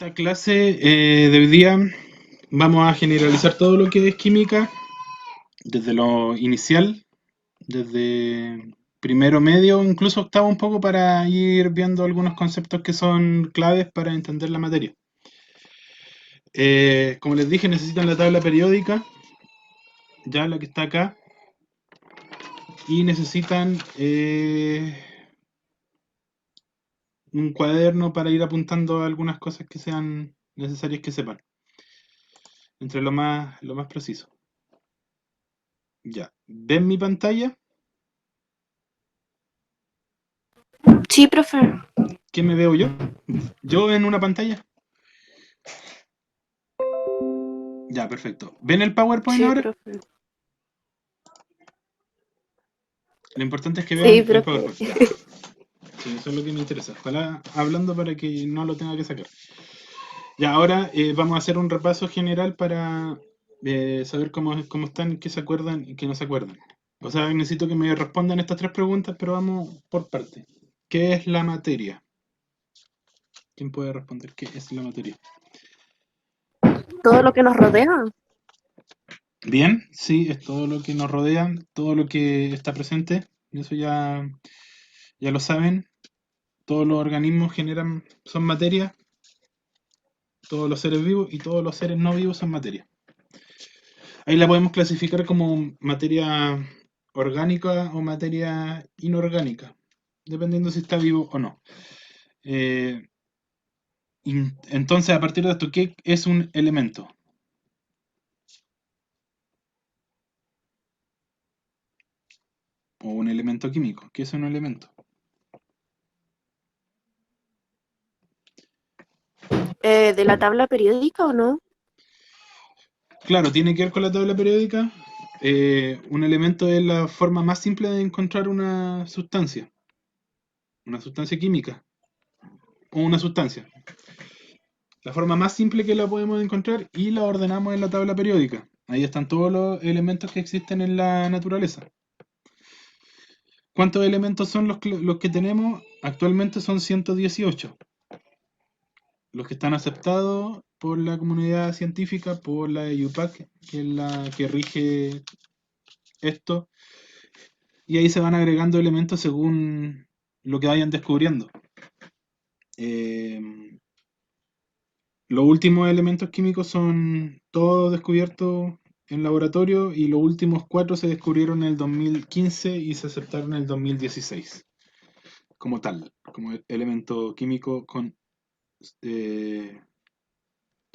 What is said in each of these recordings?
esta clase de hoy día vamos a generalizar todo lo que es química, desde lo inicial, desde primero medio, incluso octavo un poco, para ir viendo algunos conceptos que son claves para entender la materia. Como les dije, necesitan la tabla periódica, ya la que está acá, y necesitan un cuaderno para ir apuntando algunas cosas que sean necesarias que sepan, entre lo más preciso. Ya, ¿ven mi pantalla? Sí, profe. ¿Qué me veo yo? ¿Yo en una pantalla? Ya, perfecto. ¿Ven el PowerPoint Sí, ahora? profe. Lo importante es que Sí, vean el profe. PowerPoint. Ya. Sí, eso es lo que me interesa. Ojalá hablando para que no lo tenga que sacar. Ya, ahora vamos a hacer un repaso general para saber cómo están, qué se acuerdan y qué no se acuerdan. O sea, necesito que me respondan estas tres preguntas, pero vamos por parte. ¿Qué es la materia? ¿Quién puede responder qué es la materia? Todo lo que nos rodea. Bien, sí, es todo lo que nos rodea, todo lo que está presente. Eso ya lo saben. Todos los organismos son materia, todos los seres vivos y todos los seres no vivos son materia. Ahí la podemos clasificar como materia orgánica o materia inorgánica, dependiendo si está vivo o no. Eh, entonces, a partir de esto, ¿qué es un elemento? O un elemento químico. ¿Qué es un elemento? ¿De la tabla periódica o no? Claro, tiene que ver con la tabla periódica. Un elemento es la forma más simple de encontrar una sustancia química o una sustancia. La forma más simple que la podemos encontrar y la ordenamos en la tabla periódica. Ahí están todos los elementos que existen en la naturaleza. ¿Cuántos elementos son los que tenemos? Actualmente son 118. Los que están aceptados por la comunidad científica, por la EUPAC, que es la que rige esto. Y ahí se van agregando elementos según lo que vayan descubriendo. Eh, los últimos elementos químicos son todos descubiertos en laboratorio y los últimos 4 se descubrieron en el 2015 y se aceptaron en el 2016 como tal, como elemento químico con eh,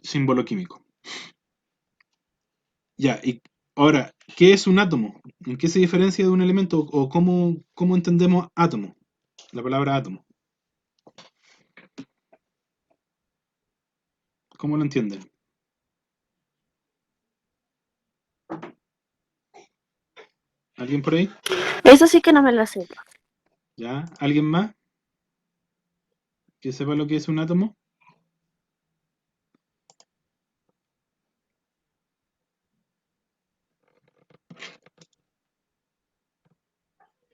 símbolo químico. Ya, y ahora, ¿qué es un átomo? ¿En qué se diferencia de un elemento o cómo entendemos átomo? La palabra átomo. ¿Cómo lo entienden? ¿Alguien por ahí? Eso sí que no me la sé. ¿Ya? ¿Alguien más que sepa lo que es un átomo?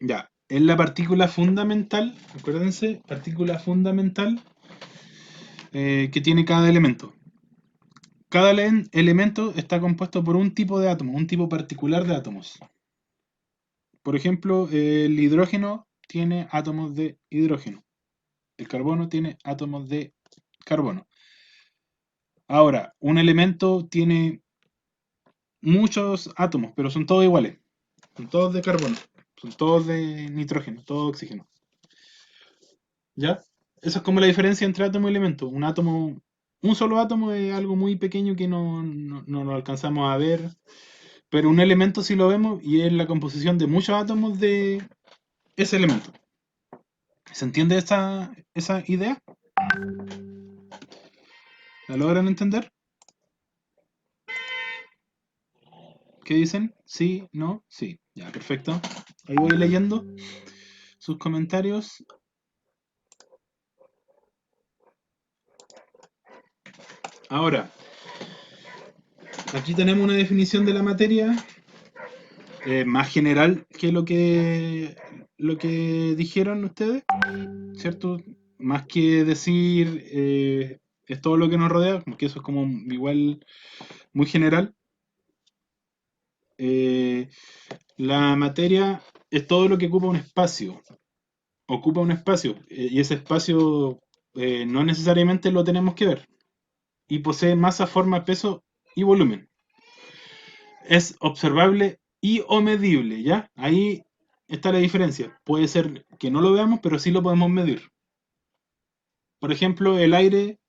Ya, es la partícula fundamental, acuérdense, partícula fundamental que tiene cada elemento. Cada elemento está compuesto por un tipo de átomo, un tipo particular de átomos. Por ejemplo, el hidrógeno tiene átomos de hidrógeno. El carbono tiene átomos de carbono. Ahora, un elemento tiene muchos átomos, pero son todos iguales. Son todos de carbono, son todos de nitrógeno, todo oxígeno. ¿Ya? Esa es como la diferencia entre átomo y elemento. Un solo átomo es algo muy pequeño que no lo alcanzamos a ver, pero un elemento sí lo vemos y es la composición de muchos átomos de ese elemento. ¿Se entiende esa idea? ¿La logran entender? ¿Qué dicen? ¿Sí? ¿No? Sí. Ya, perfecto. Ahí voy leyendo sus comentarios. Ahora, aquí tenemos una definición de la materia más general que lo que dijeron ustedes, ¿cierto? Más que decir es todo lo que nos rodea, porque eso es como igual muy general. La materia es todo lo que ocupa un espacio. Ocupa un espacio, y ese espacio no necesariamente lo tenemos que ver. Y posee masa, forma, peso y volumen. Es observable y o medible, ¿ya? Ahí está la diferencia. Puede ser que no lo veamos, pero sí lo podemos medir. Por ejemplo, el aire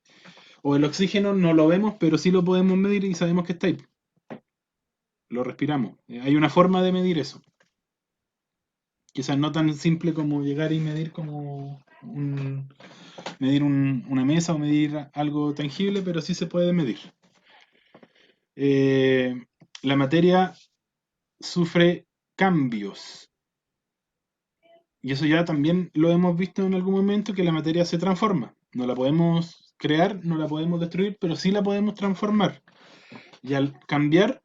o el oxígeno no lo vemos, pero sí lo podemos medir y sabemos que está ahí. Lo respiramos. Hay una forma de medir eso. Quizás no tan simple como llegar y medir una mesa o medir algo tangible, pero sí se puede medir. La materia sufre cambios. Y eso ya también lo hemos visto en algún momento, que la materia se transforma. No la podemos crear, no la podemos destruir, pero sí la podemos transformar. Y al cambiar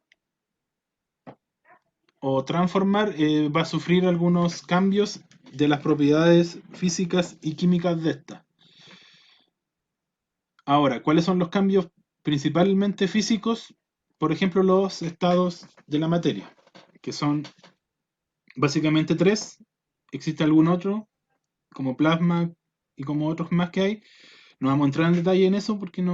o transformar, va a sufrir algunos cambios de las propiedades físicas y químicas de esta. Ahora, ¿cuáles son los cambios principalmente físicos? Por ejemplo, los estados de la materia, que son básicamente tres. Existe algún otro, como plasma y como otros más que hay. No vamos a entrar en detalle en eso porque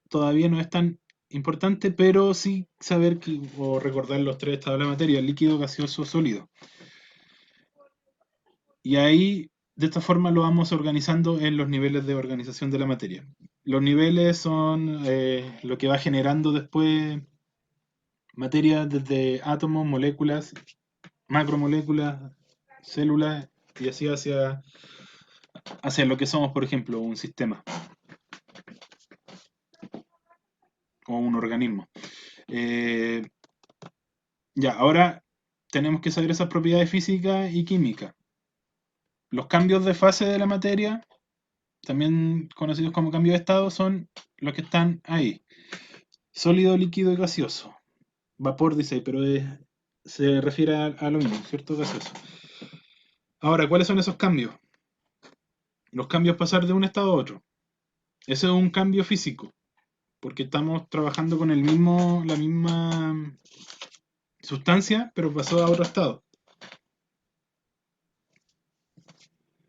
todavía no es tan importante, pero sí saber o recordar los tres estados de la materia: líquido, gaseoso, sólido. Y ahí, de esta forma, lo vamos organizando en los niveles de organización de la materia. Los niveles son lo que va generando después materia, desde átomos, moléculas, macromoléculas, células, y así hacia lo que somos, por ejemplo, un sistema o un organismo. Ya, ahora tenemos que saber esas propiedades físicas y químicas. Los cambios de fase de la materia, también conocidos como cambios de estado, son los que están ahí: sólido, líquido y gaseoso. Vapor dice, pero se refiere a lo mismo, ¿cierto? Gaseoso. Ahora, ¿cuáles son esos cambios? Los cambios: pasar de un estado a otro. Eso es un cambio físico, porque estamos trabajando con la misma sustancia, pero pasó a otro estado.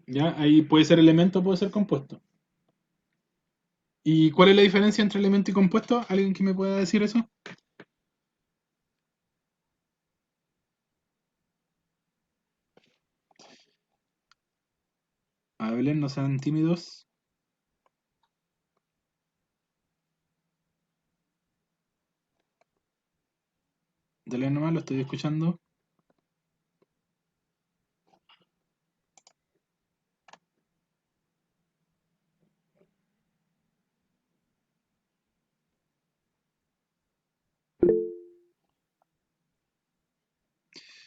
¿Ya? Ahí puede ser elemento, puede ser compuesto. ¿Y cuál es la diferencia entre elemento y compuesto? ¿Alguien que me pueda decir eso? Hablen, no sean tímidos. Dale nomás, lo estoy escuchando.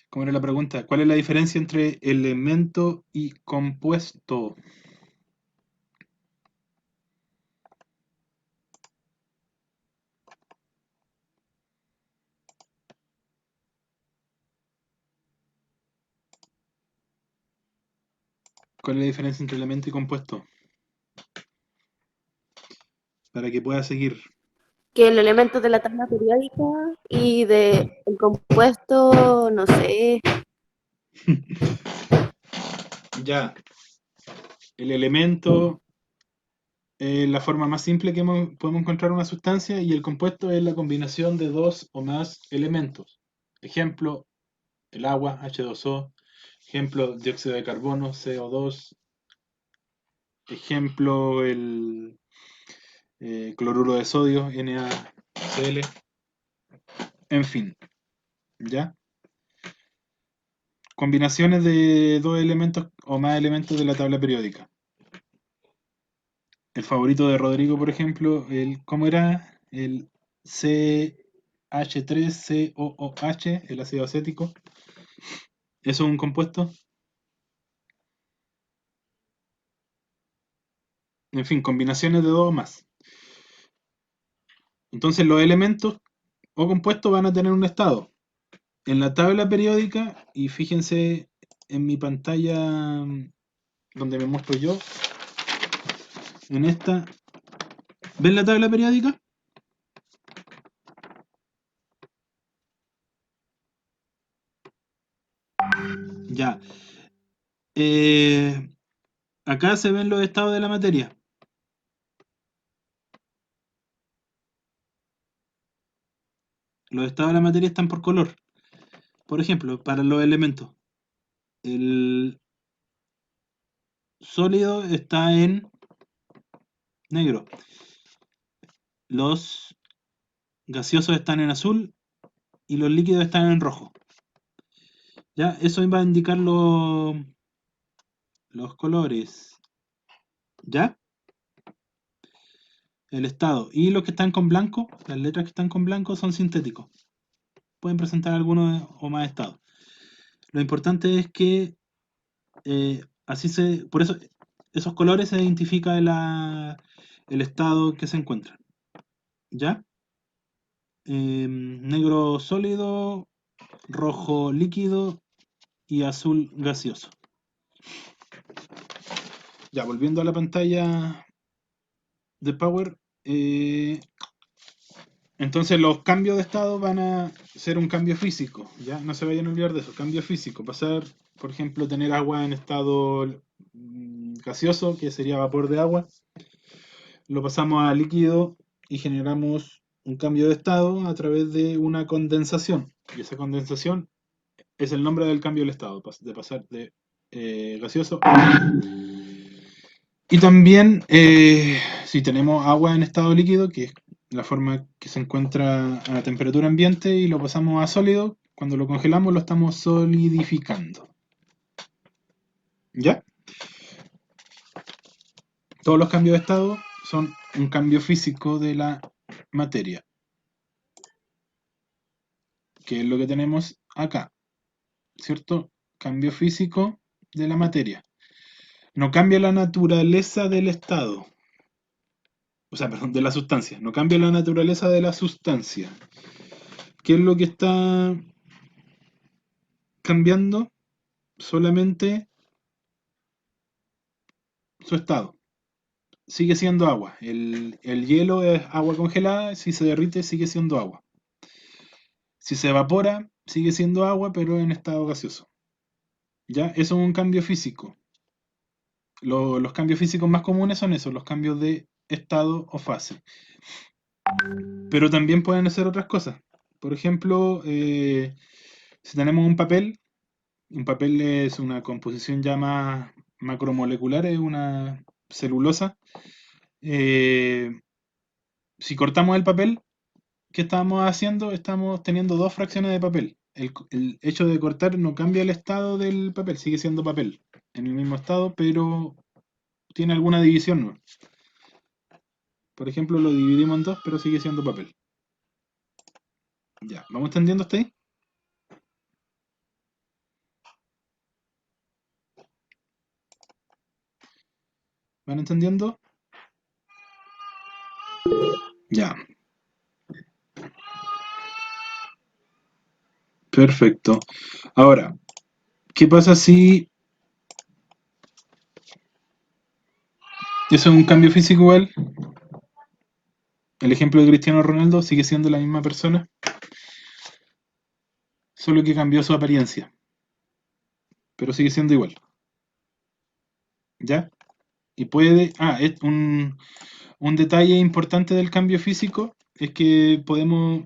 ¿Cómo era la pregunta? ¿Cuál es la diferencia entre elemento y compuesto? ¿Cuál es la diferencia entre elemento y compuesto? Para que pueda seguir. Que el elemento de la tabla periódica y de el compuesto, no sé. Ya. El elemento es la forma más simple que podemos encontrar una sustancia, y el compuesto es la combinación de dos o más elementos. Ejemplo, el agua, H2O. Ejemplo, dióxido de carbono, CO2. Ejemplo, el cloruro de sodio, NaCl. En fin, ¿ya? Combinaciones de dos elementos o más elementos de la tabla periódica. El favorito de Rodrigo, por ejemplo, ¿cómo era? El CH3COOH, el ácido acético. ¿Eso es un compuesto? En fin, combinaciones de dos o más. Entonces los elementos o compuestos van a tener un estado. En la tabla periódica, y fíjense en mi pantalla donde me muestro yo, en esta ¿Ven la tabla periódica? Ya. Acá se ven los estados de la materia. Los estados de la materia están por color. Por ejemplo, para los elementos. El sólido está en negro. Los gaseosos están en azul y los líquidos están en rojo. Ya, eso va a indicar los colores. ¿Ya? El estado. Y los que están con blanco, las letras que están con blanco son sintéticos. Pueden presentar algunos o más estados. Lo importante es que por eso esos colores se identifica el estado que se encuentran. ¿Ya? Negro sólido, rojo líquido y azul gaseoso. Ya, volviendo a la pantalla de Power. Entonces los cambios de estado van a ser un cambio físico, ya no se vayan a olvidar de eso, cambio físico. Pasar, por ejemplo, tener agua en estado gaseoso, que sería vapor de agua, lo pasamos a líquido y generamos un cambio de estado a través de una condensación. Y esa condensación es el nombre del cambio del estado, de pasar de gaseoso a líquido. Y también, si tenemos agua en estado líquido, que es la forma que se encuentra a temperatura ambiente, y lo pasamos a sólido, cuando lo congelamos lo estamos solidificando. ¿Ya? Todos los cambios de estado son un cambio físico de la materia, que es lo que tenemos acá, ¿cierto? Cambio físico de la materia. No cambia la naturaleza del estado. O sea, perdón, de la sustancia. No cambia la naturaleza de la sustancia. ¿Qué es lo que está cambiando? Solamente su estado. Sigue siendo agua. El hielo es agua congelada, si se derrite sigue siendo agua. Si se evapora, sigue siendo agua, pero en estado gaseoso. ¿Ya? Eso es un cambio físico. Los cambios físicos más comunes son esos, los cambios de estado o fase. Pero también pueden ser otras cosas. Por ejemplo, si tenemos un papel es una composición ya más macromolecular, es una celulosa. Eh, si cortamos el papel, ¿qué estamos haciendo? Estamos teniendo dos fracciones de papel. El hecho de cortar no cambia el estado del papel, sigue siendo papel en el mismo estado, pero tiene alguna división, ¿no? Por ejemplo, lo dividimos en dos, pero sigue siendo papel. Ya, ¿vamos entendiendo hasta ahí? ¿Van entendiendo? Ya, perfecto. Ahora, ¿qué pasa si eso es un cambio físico igual? El ejemplo de Cristiano Ronaldo sigue siendo la misma persona, solo que cambió su apariencia, pero sigue siendo igual. ¿Ya? Y puede... es un detalle importante del cambio físico es que podemos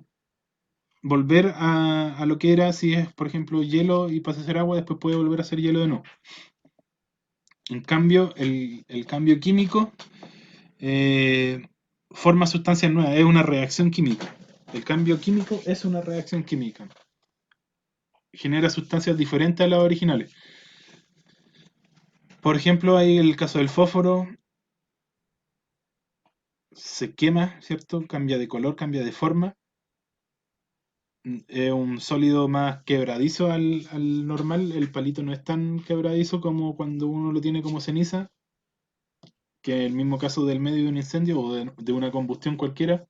volver a lo que era si es, por ejemplo, hielo y pasa a ser agua, después puede volver a ser hielo de nuevo. En cambio, el cambio químico forma sustancias nuevas, es una reacción química. El cambio químico es una reacción química. Genera sustancias diferentes a las originales. Por ejemplo, hay el caso del fósforo, se quema, ¿cierto? Cambia de color, cambia de forma. Es un sólido más quebradizo al normal. El palito no es tan quebradizo como cuando uno lo tiene como ceniza, que es el mismo caso del medio de un incendio o de una combustión cualquiera.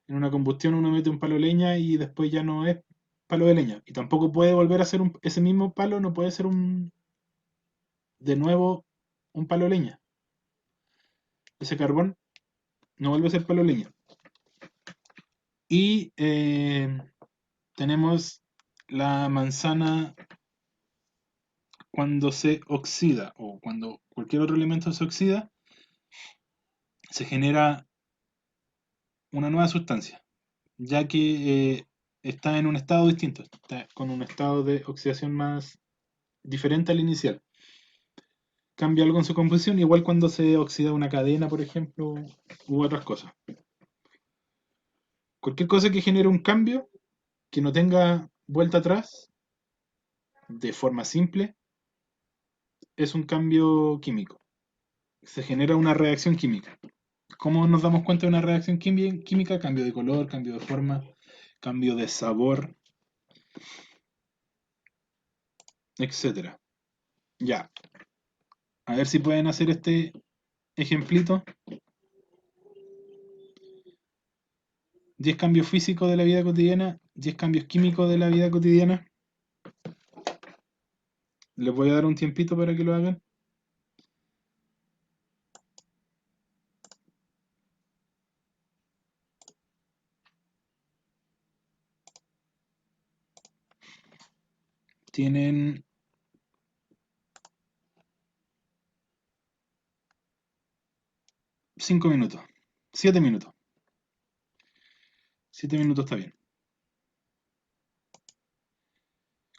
En una combustión uno mete un palo de leña y después ya no es palo de leña. Y tampoco puede volver a ser ese mismo palo, no puede ser de nuevo un palo de leña. Ese carbón no vuelve a ser palo leña. Y tenemos la manzana cuando se oxida o cuando cualquier otro elemento se oxida, se genera una nueva sustancia, ya que está en un estado distinto, está con un estado de oxidación más diferente al inicial. Cambia algo en su composición, igual cuando se oxida una cadena, por ejemplo, u otras cosas. Cualquier cosa que genere un cambio, que no tenga vuelta atrás, de forma simple, es un cambio químico. Se genera una reacción química. ¿Cómo nos damos cuenta de una reacción química? Cambio de color, cambio de forma, cambio de sabor, etcétera. Ya, a ver si pueden hacer este ejemplito. 10 cambios físicos de la vida cotidiana, 10 cambios químicos de la vida cotidiana. Les voy a dar un tiempito para que lo hagan. Tienen 5 minutos, 7 minutos. 7 minutos está bien.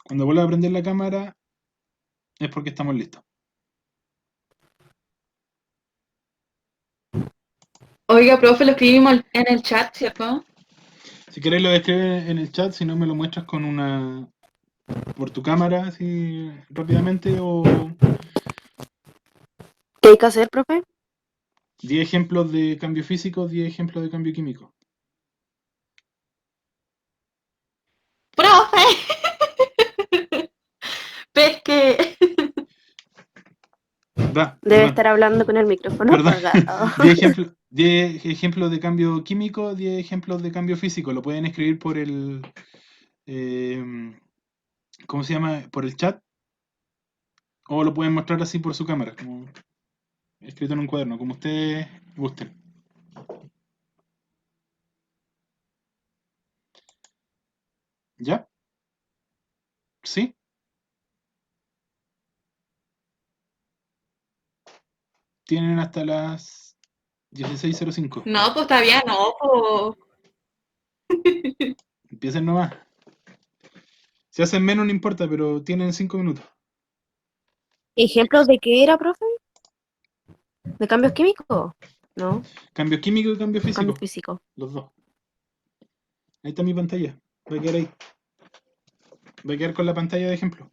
Cuando vuelva a prender la cámara es porque estamos listos. Oiga, profe, lo escribimos en el chat, ¿cierto? Si queréis lo escribes en el chat, si no me lo muestras con una por tu cámara así rápidamente o ¿Qué hay que hacer, profe? 10 ejemplos de cambio físico, 10 ejemplos de cambio químico. ¡Profe! Pesque. Da, Debe perdón, estar hablando con el micrófono perdón. apagado. 10 ejemplos de cambio químico, 10 ejemplos de cambio físico. Lo pueden escribir por el eh, ¿cómo se llama? Por el chat. O lo pueden mostrar así por su cámara, como escrito en un cuaderno, como ustedes gusten. ¿Ya? ¿Sí? Tienen hasta las 16:05. No, pues todavía no, pues. Empiecen nomás. Si hacen menos no importa, pero tienen 5 minutos. ¿Ejemplos de qué era, profe? ¿De cambios químicos? No, Cambio químico y cambio cambio físico. físico. Los dos. Ahí está mi pantalla. Va a quedar ahí. Va a quedar con la pantalla de ejemplo.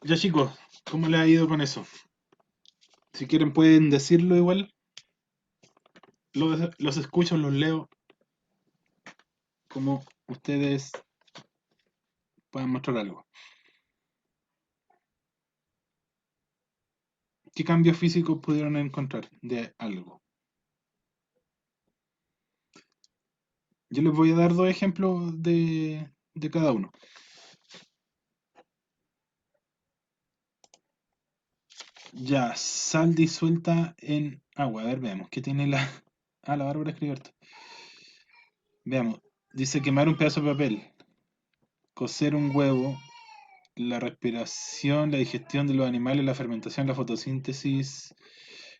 Ya chicos, ¿cómo les ha ido con eso? Si quieren pueden decirlo igual. Los escucho, los leo, como ustedes puedan mostrar algo. ¿Qué cambios físicos pudieron encontrar de algo? Yo les voy a dar 2 ejemplos de cada uno. Ya, sal disuelta en agua. A ver, veamos. ¿Qué tiene la... Ah, la Bárbara escribió esto. Veamos. Dice quemar un pedazo de papel. Cocer un huevo. La respiración, la digestión de los animales, la fermentación, la fotosíntesis.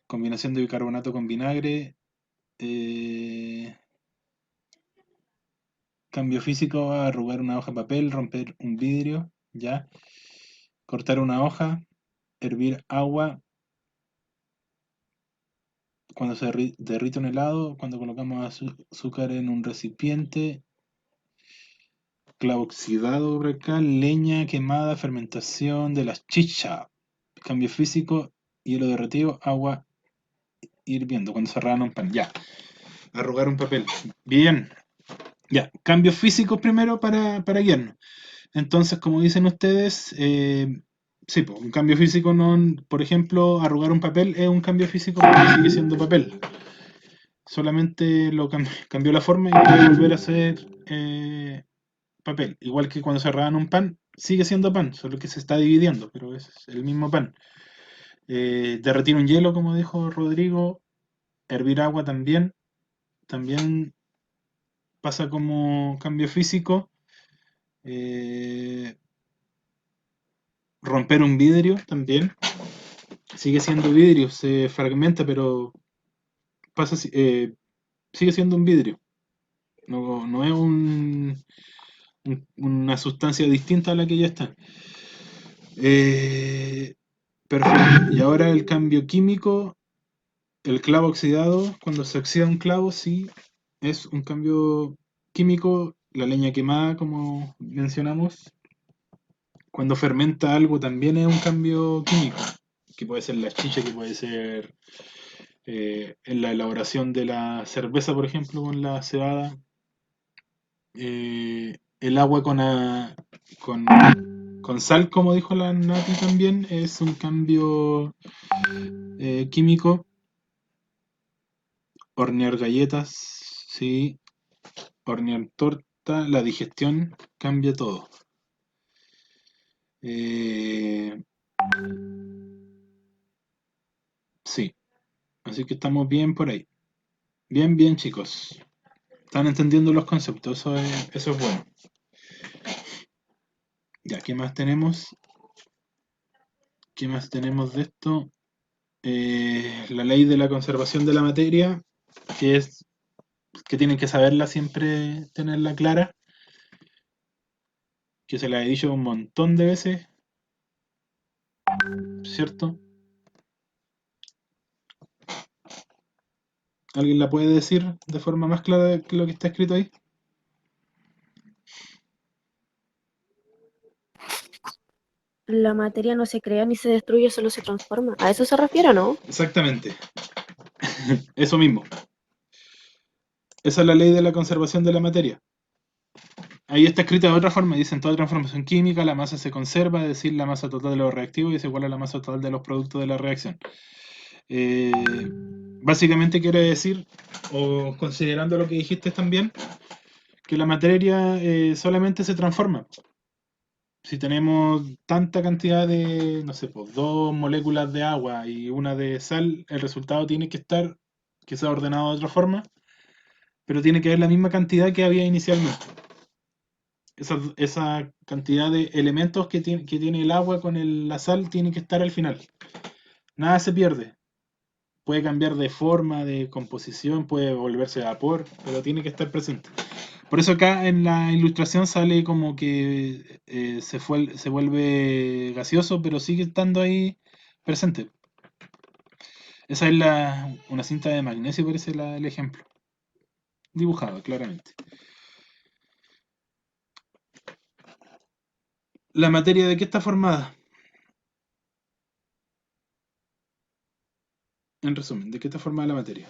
Combinación de bicarbonato con vinagre. Cambio físico, arrugar una hoja de papel, romper un vidrio. Ya. Cortar una hoja. Hervir agua. Cuando se derrite un helado, cuando colocamos azúcar en un recipiente, clavo oxidado por acá, leña quemada, fermentación de las chicha, cambio físico, hielo derretido, agua hirviendo, cuando se arrogan un pan, ya, arrugar un papel, bien, ya, cambios físicos primero para guiarnos. Entonces, como dicen ustedes, sí, pues, un cambio físico, no, por ejemplo, arrugar un papel es un cambio físico porque sigue siendo papel. Solamente lo cambió la forma y puede volver a ser papel. Igual que cuando se cerraban un pan, sigue siendo pan, solo que se está dividiendo, pero es el mismo pan. Derretir un hielo, como dijo Rodrigo, hervir agua también pasa como cambio físico. Eh, romper un vidrio también, sigue siendo vidrio, se fragmenta, pero pasa, sigue siendo un vidrio. No es una sustancia distinta a la que ya está. Perfecto. Y ahora el cambio químico, el clavo oxidado, cuando se oxida un clavo, sí, es un cambio químico. La leña quemada, como mencionamos, cuando fermenta algo también es un cambio químico, que puede ser la chicha, que puede ser en la elaboración de la cerveza, por ejemplo, con la cebada. El agua con, con sal, como dijo la Nati también, es un cambio químico. Hornear galletas, sí. Hornear torta, la digestión cambia todo. Eh, sí, así que estamos bien por ahí. Bien, bien, chicos. Están entendiendo los conceptos, eso es bueno. Ya, ¿qué más tenemos? ¿Qué más tenemos de esto? La ley de la conservación de la materia, que es que tienen que saberla siempre, tenerla clara, que se la he dicho un montón de veces, ¿cierto? ¿Alguien la puede decir de forma más clara que lo que está escrito ahí? La materia no se crea ni se destruye, solo se transforma. ¿A eso se refiere, no? Exactamente, eso mismo. Esa es la ley de la conservación de la materia. Ahí está escrita de otra forma, dicen toda transformación química, la masa se conserva, es decir, la masa total de los reactivos es igual a la masa total de los productos de la reacción. Eh, básicamente quiere decir, o considerando lo que dijiste también, que la materia solamente se transforma. Si tenemos tanta cantidad de, no sé, pues 2 moléculas de agua y una de sal, el resultado tiene que estar, quizá ordenado de otra forma, pero tiene que haber la misma cantidad que había inicialmente. Esa cantidad de elementos que tiene el agua con la sal tiene que estar al final. Nada se pierde. Puede cambiar de forma, de composición, puede volverse vapor, pero tiene que estar presente. Por eso acá en la ilustración sale como que se vuelve gaseoso, pero sigue estando ahí presente. Esa es una cinta de magnesio, parece el ejemplo. Dibujado, claramente. ¿La materia de qué está formada? En resumen, ¿de qué está formada la materia?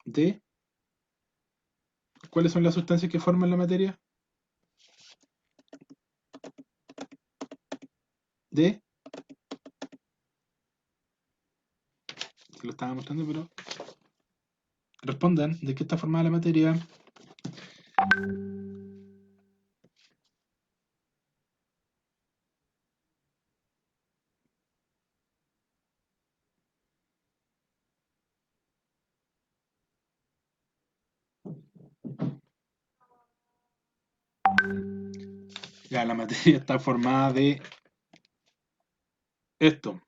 De ¿Cuáles son las sustancias que forman la materia? De Se lo estaba mostrando, pero respondan, ¿de qué está formada la materia? Ya, la materia está formada de esto.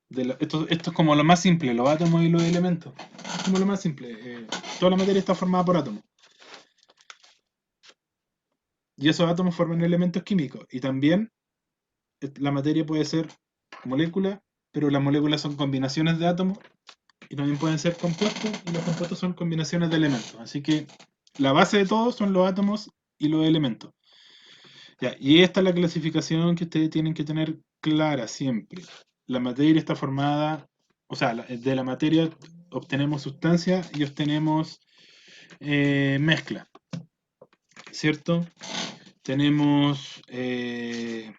Esto es como lo más simple, los átomos y los elementos. Es como lo más simple. Toda la materia está formada por átomos. Y esos átomos forman elementos químicos. Y también la materia puede ser molécula, pero las moléculas son combinaciones de átomos y también pueden ser compuestos, y los compuestos son combinaciones de elementos. Así que la base de todo son los átomos y los elementos. Ya, y esta es la clasificación que ustedes tienen que tener clara siempre. La materia está formada, o sea, de la materia obtenemos sustancia y obtenemos mezcla, ¿cierto? Tenemos en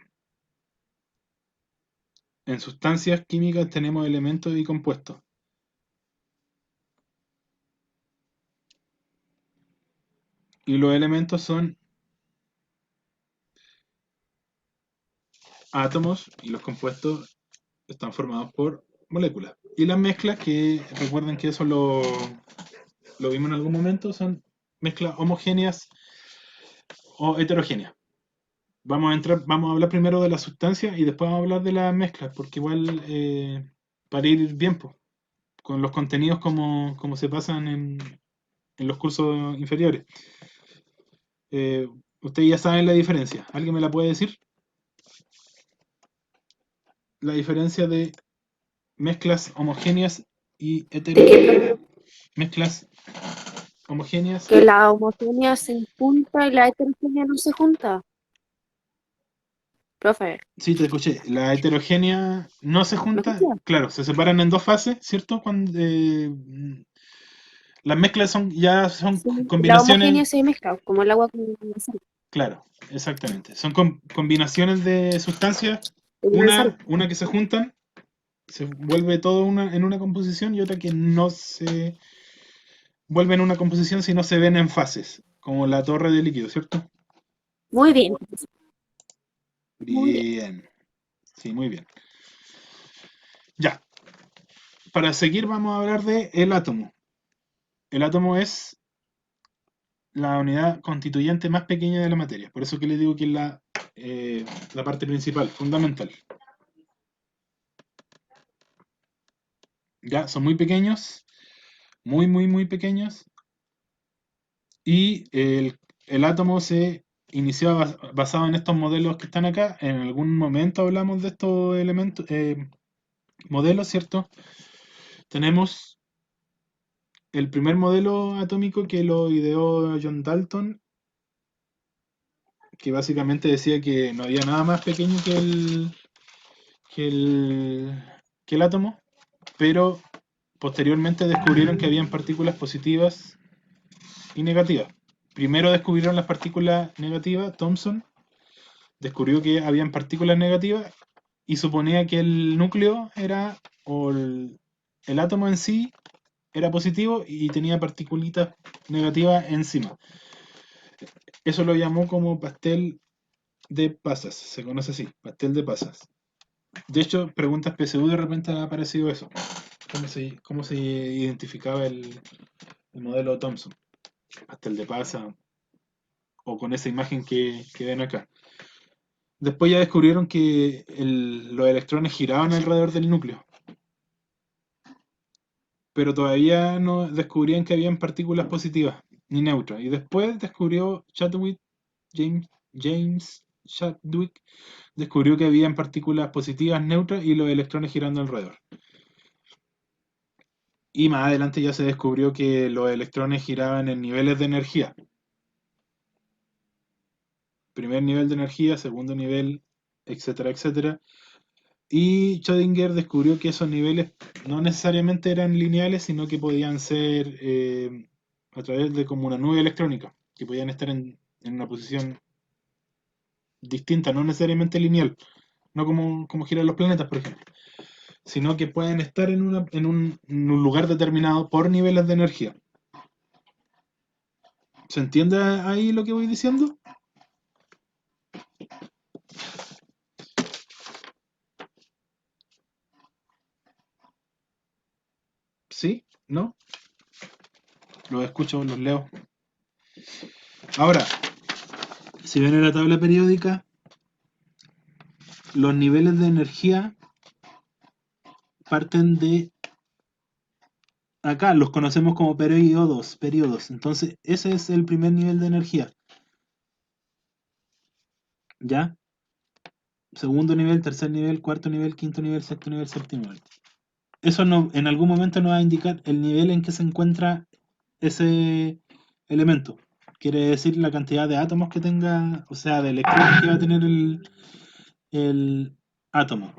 sustancias químicas tenemos elementos y compuestos. Y los elementos son átomos y los compuestos están formados por moléculas. Y las mezclas, que recuerden que eso lo vimos en algún momento, son mezclas homogéneas o heterogéneas. Vamos a hablar primero de la sustancia y después vamos a hablar de las mezclas, porque igual para ir bien po, con los contenidos como se pasan en los cursos inferiores. Ustedes ya saben la diferencia. ¿Alguien me la puede decir? La diferencia de mezclas homogéneas y ¿De qué, heterogéneas. Mezclas homogéneas. que la homogénea se junta y la heterogénea no se junta? Profe, Sí, te escuché. La heterogénea no se ¿me junta. escucha? Claro, se separan en dos fases, ¿cierto? Las mezclas ya son Sí, y la combinaciones. homogénea se mezcla, como el agua con la sal. Claro, exactamente. Son combinaciones de sustancias. Con la sal. Una que se juntan, se vuelve todo en una composición, y otra que no se vuelve en una composición si no se ven en fases, como la torre de líquido, ¿cierto? Muy bien, muy bien. Bien. Sí, muy bien. Ya. Para seguir vamos a hablar de el átomo. El átomo es la unidad constituyente más pequeña de la materia. Por eso que les digo que es la parte principal, fundamental. Ya, son muy pequeños, muy, muy, muy pequeños. Y el átomo se inició basado en estos modelos que están acá. En algún momento hablamos de estos elementos, modelos, ¿cierto? Tenemos el primer modelo atómico que lo ideó John Dalton, que básicamente decía que no había nada más pequeño que el, que el átomo, pero posteriormente descubrieron que habían partículas positivas y negativas. Primero descubrieron las partículas negativas, Thomson descubrió que habían partículas negativas y suponía que el núcleo era, o el átomo en sí, era positivo y tenía particulitas negativas encima. Eso lo llamó como pastel de pasas, se conoce así, pastel de pasas. De hecho, preguntas PSU de repente ha aparecido eso. ¿Cómo se identificaba el modelo Thomson? Pastel de pasa, o con esa imagen que ven acá. Después ya descubrieron que los electrones giraban alrededor del núcleo, pero todavía no descubrían que habían partículas positivas ni neutras. Y después descubrió Chadwick, James Chadwick, descubrió que habían partículas positivas, neutras y los electrones girando alrededor. Y más adelante ya se descubrió que los electrones giraban en niveles de energía. Primer nivel de energía, segundo nivel, etcétera, etcétera. Y Schrödinger descubrió que esos niveles no necesariamente eran lineales, sino que podían ser a través de como una nube electrónica, que podían estar en una posición distinta, no necesariamente lineal, no como giran los planetas, por ejemplo, sino que pueden estar en un lugar determinado por niveles de energía. ¿Se entiende ahí lo que voy diciendo? ¿Sí? ¿No? Los escucho, los leo. Ahora, si ven en la tabla periódica, los niveles de energía parten de acá, los conocemos como periodos. Entonces, ese es el primer nivel de energía. ¿Ya? Segundo nivel, tercer nivel, cuarto nivel, quinto nivel, sexto nivel, séptimo nivel. Eso no, en algún momento nos va a indicar el nivel en que se encuentra ese elemento. Quiere decir la cantidad de átomos que tenga, o sea, de electrones que va a tener el átomo.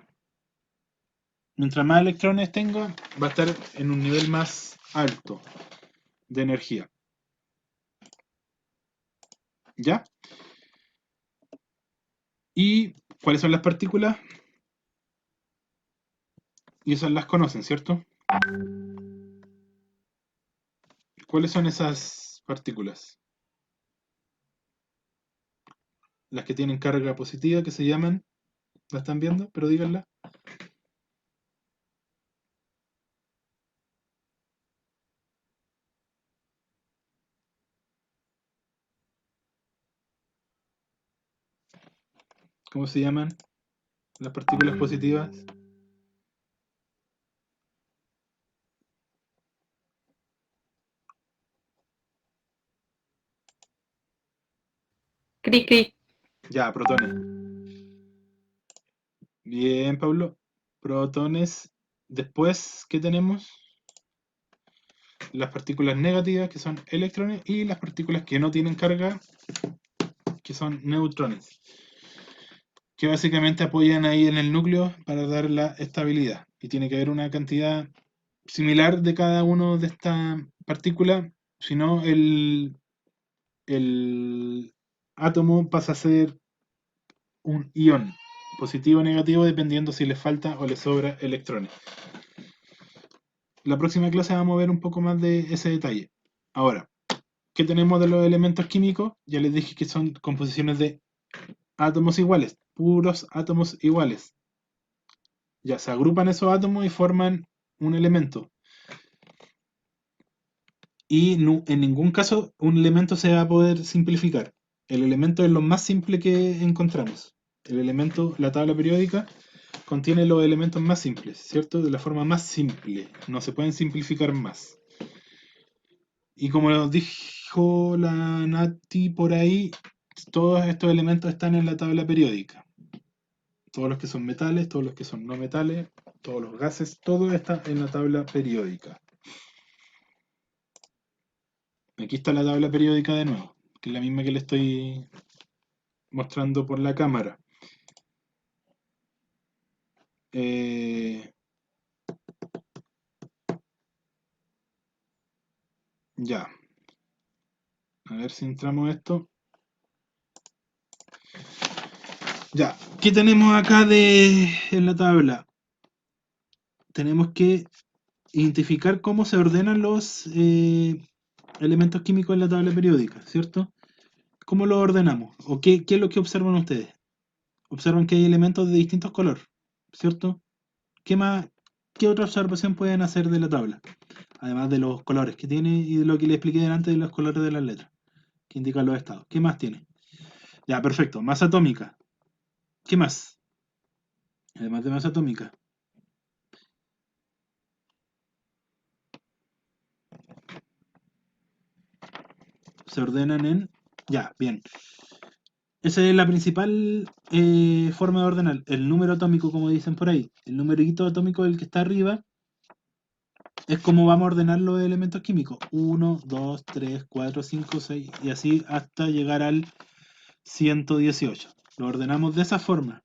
Mientras más electrones tenga, va a estar en un nivel más alto de energía. ¿Ya? ¿Y cuáles son las partículas? Y esas las conocen, ¿cierto? ¿Cuáles son esas partículas? Las que tienen carga positiva, que se llaman ¿La están viendo? Pero díganla. ¿Cómo se llaman las partículas positivas? Cri, cri. Ya, protones. Bien, Pablo. Protones. Después, ¿qué tenemos? Las partículas negativas, que son electrones, y las partículas que no tienen carga, que son neutrones, que básicamente apoyan ahí en el núcleo para dar la estabilidad. Y tiene que haber una cantidad similar de cada uno de estas partículas, si no el átomo pasa a ser un ion, positivo o negativo, dependiendo si le falta o le sobra electrones. La próxima clase vamos a ver un poco más de ese detalle. Ahora, ¿qué tenemos de los elementos químicos? Ya les dije que son composiciones de átomos iguales, puros átomos iguales. Ya se agrupan esos átomos y forman un elemento. Y en ningún caso un elemento se va a poder simplificar. El elemento es lo más simple que encontramos. El elemento, la tabla periódica, contiene los elementos más simples, ¿cierto? De la forma más simple. No se pueden simplificar más. Y como nos dijo la Nati por ahí, todos estos elementos están en la tabla periódica. Todos los que son metales, todos los que son no metales, todos los gases, todo está en la tabla periódica. Aquí está la tabla periódica de nuevo, que es la misma que le estoy mostrando por la cámara. Ya. A ver si entramos esto. Ya. ¿Qué tenemos acá en la tabla? Tenemos que identificar cómo se ordenan los elementos químicos en la tabla periódica, ¿cierto? ¿Cómo los ordenamos? ¿O qué es lo que observan ustedes? Observan que hay elementos de distintos colores, ¿cierto? ¿Qué más, qué otra observación pueden hacer de la tabla? Además de los colores que tiene y de lo que les expliqué delante de los colores de las letras, que indican los estados. ¿Qué más tiene? Ya, perfecto. Masa atómica. ¿Qué más? Además de masa atómica. Se ordenan en... Ya, bien. Esa es la principal forma de ordenar. El número atómico, como dicen por ahí. El numerito atómico, el que está arriba, es como vamos a ordenar los elementos químicos. 1, 2, 3, 4, 5, 6 y así hasta llegar al 118. Lo ordenamos de esa forma.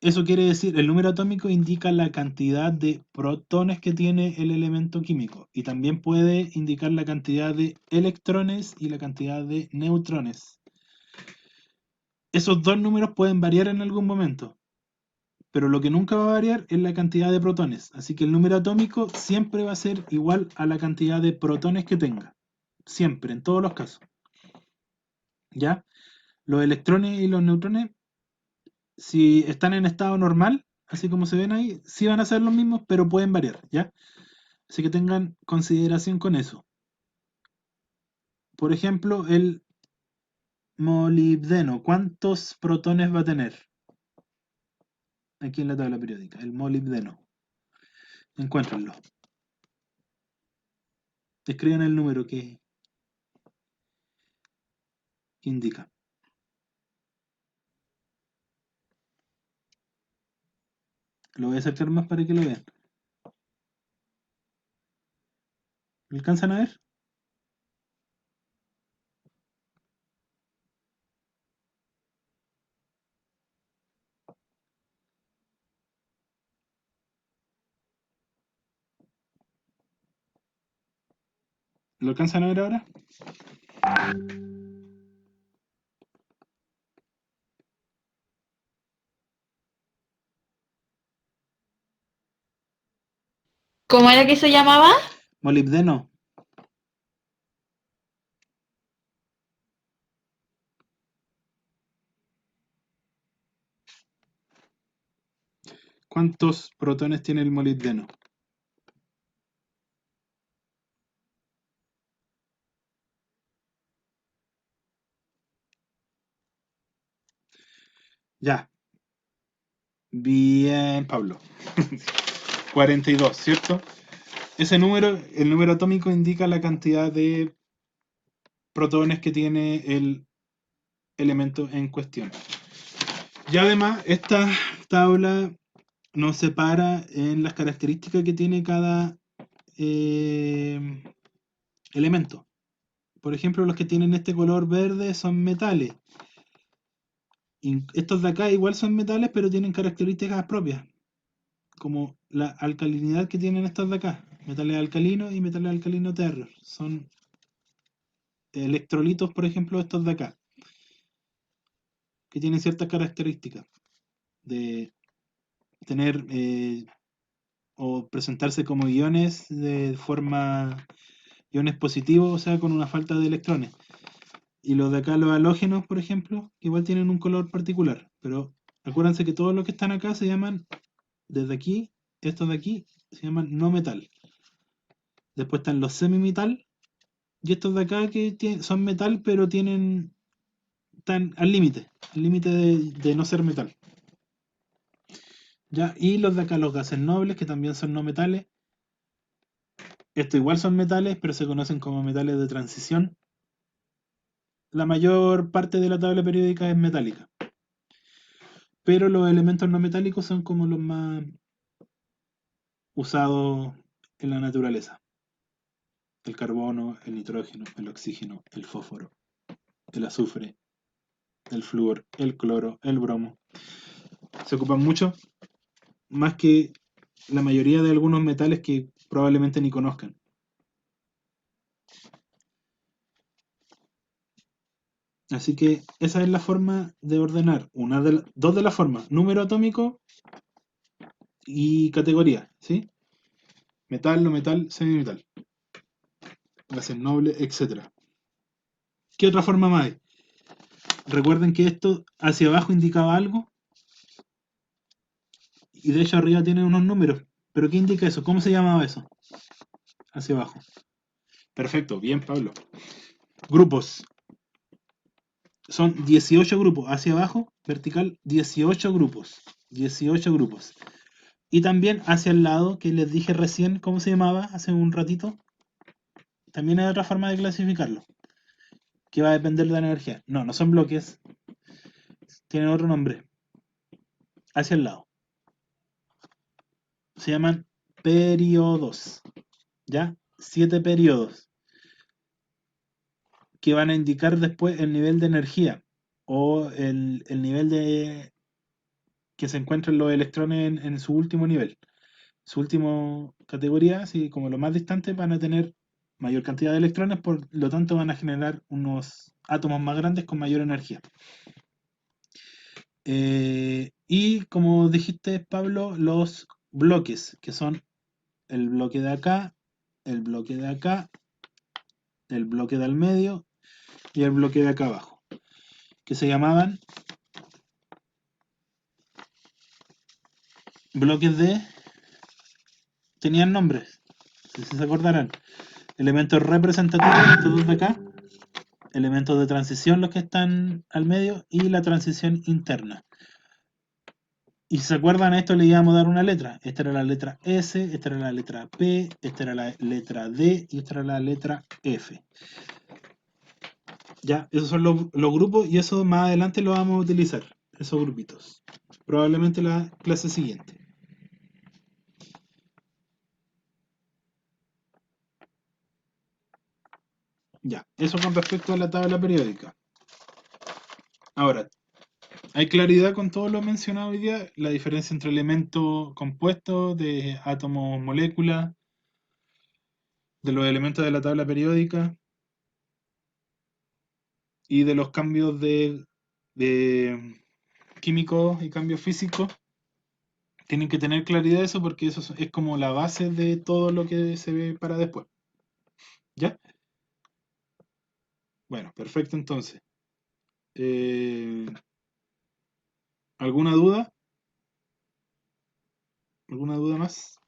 Eso quiere decir, el número atómico indica la cantidad de protones que tiene el elemento químico y también puede indicar la cantidad de electrones y la cantidad de neutrones. Esos dos números pueden variar en algún momento, pero lo que nunca va a variar es la cantidad de protones. Así que el número atómico siempre va a ser igual a la cantidad de protones que tenga. Siempre, en todos los casos. ¿Ya? Los electrones y los neutrones, si están en estado normal, así como se ven ahí, sí van a ser los mismos, pero pueden variar, ¿ya? Así que tengan consideración con eso. Por ejemplo, el molibdeno, ¿cuántos protones va a tener? Aquí en la tabla periódica, el molibdeno. Encuéntrenlo. Escriban el número que indica. Lo voy a acercar más para que lo vean. ¿Lo alcanzan a ver? ¿Lo alcanzan a ver ahora? ¿Cómo era que se llamaba? Molibdeno. ¿Cuántos protones tiene el molibdeno? Ya. Bien, Pablo. 42, ¿cierto? Ese número, el número atómico indica la cantidad de protones que tiene el elemento en cuestión. Y además, esta tabla nos separa en las características que tiene cada elemento. Por ejemplo, los que tienen este color verde son metales. Y estos de acá igual son metales, pero tienen características propias, como la alcalinidad que tienen estos de acá. Metales alcalinos y metales alcalinos terros. Son electrolitos, por ejemplo, estos de acá, que tienen ciertas características de tener o presentarse como iones de forma iones positivos, o sea, con una falta de electrones. Y los de acá, los halógenos, por ejemplo, que igual tienen un color particular. Pero acuérdense que todos los que están acá se llaman, desde aquí, estos de aquí, se llaman no metal. Después están los semimetal, y estos de acá que son metal, pero están al límite de no ser metal. ¿Ya? Y los de acá, los gases nobles, que también son no metales. Estos igual son metales, pero se conocen como metales de transición. La mayor parte de la tabla periódica es metálica. Pero los elementos no metálicos son como los más usados en la naturaleza. El carbono, el nitrógeno, el oxígeno, el fósforo, el azufre, el flúor, el cloro, el bromo. Se ocupan mucho, más que la mayoría de algunos metales que probablemente ni conozcan. Así que esa es la forma de ordenar. Dos de las formas: número atómico y categoría, ¿sí? Metal, no metal, semimetal, gases nobles, etc. ¿Qué otra forma más hay? Recuerden que esto hacia abajo indicaba algo, y de hecho arriba tiene unos números. ¿Pero qué indica eso? ¿Cómo se llamaba eso? Hacia abajo. Perfecto, bien, Pablo. Grupos. Son 18 grupos. Hacia abajo, vertical, 18 grupos. 18 grupos. Y también hacia el lado, que les dije recién, ¿cómo se llamaba hace un ratito? También hay otra forma de clasificarlo, que va a depender de la energía. No, no son bloques. Tienen otro nombre. Hacia el lado. Se llaman periodos. ¿Ya? 7 periodos, que van a indicar después el nivel de energía o el nivel de que se encuentran los electrones en su último nivel. Su última categoría, así como los más distantes, van a tener mayor cantidad de electrones, por lo tanto van a generar unos átomos más grandes con mayor energía. Y como dijiste, Pablo, los bloques, que son el bloque de acá, el bloque de acá, el bloque del medio y el bloque de acá abajo, que se llamaban bloques tenían nombres, si se acordarán. Elementos representativos, estos dos de acá, elementos de transición, los que están al medio, y la transición interna. Y si se acuerdan, a esto le íbamos a dar una letra. Esta era la letra S, esta era la letra P, esta era la letra D y esta era la letra F. Ya, esos son los grupos, y eso más adelante lo vamos a utilizar, esos grupitos. Probablemente la clase siguiente. Ya, eso con respecto a la tabla periódica. Ahora, ¿hay claridad con todo lo mencionado hoy día? La diferencia entre elementos compuestos, de átomos, moléculas, de los elementos de la tabla periódica y de los cambios de químicos y cambios físicos. Tienen que tener claridad de eso, porque eso es como la base de todo lo que se ve para después. ¿Ya? Bueno, perfecto entonces. ¿Alguna duda? ¿Alguna duda más?